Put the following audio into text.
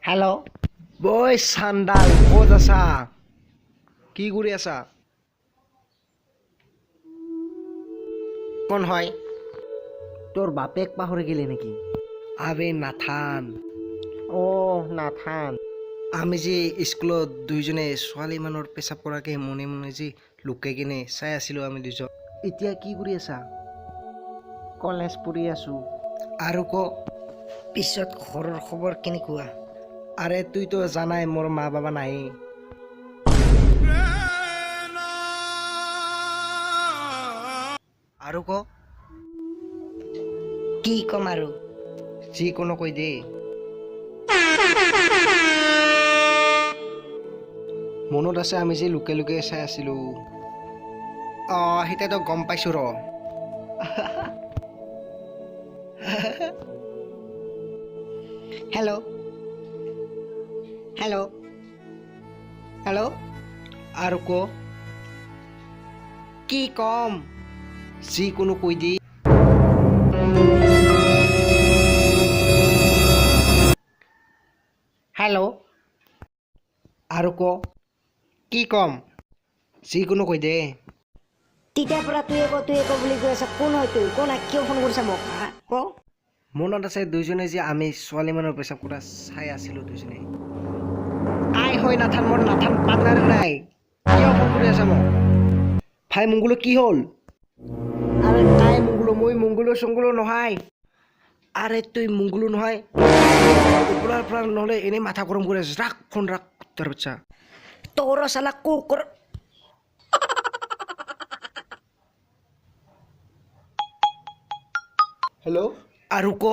hello' বই চান্দাল ক'ত আছা কি কৰি আছা কোন হয় তোৰ বাপেক পাহৰি গেলি নেকি আবে নাথান নাথান আমি যে স্কুলত দুইজনে ছোৱালী মানুহৰ পেচাব কৰাকে মনে মনে যে লুকাই কিনে চাই আছিলোঁ আমি দুজন এতিয়া কি কৰি আছা কলেজ পঢ়ি আছো আৰু ক পিছত ঘৰৰ খবৰ কেনেকুৱা আৰে তুইতো জানাই মোৰ মা বাবা নাই আৰু ক কি ক'ম আৰু যিকোনো কৈ দে মনত আছে আমি যে লুকে লুকে চাই আছিলো সেইটাতো গম পাইছো ৰ হেল্ল' হেল্ল' হেল্ল' আৰু ক কি ক'ম যিকোনো কৈ দে হেল্ল' আৰু ক কি ক'ম যিকোনো কৈ দে তেতিয়াৰ পৰা তুই একো বুলি কৈ আছা কোন হয় তুই কোন হয় কিয় ফোন কৰিছা মোক ক মনত আছে দুইজনে যে আমি ছোৱালী মানুহৰ পেচাব কৰা চাই আছিলো দুইজনে আই হৈ নাথান মোৰ নাথান পাৰ্টনাৰ নাই কিয় ফোন কৰি আছা মোক ভাই মংগলো কি হ'ল আৰু তাই মংগলো মই মংগলো চংগলো নহয় আৰে তুই মংগলো নহয় ওপৰৰ পৰা নহ'লে এনেই মাথা গৰম কৰি আছিস ৰাখ ফোন ৰাখ তোৰ বাচ্চা তোৰ চালা কুকুৰ হেল্ল' আৰু ক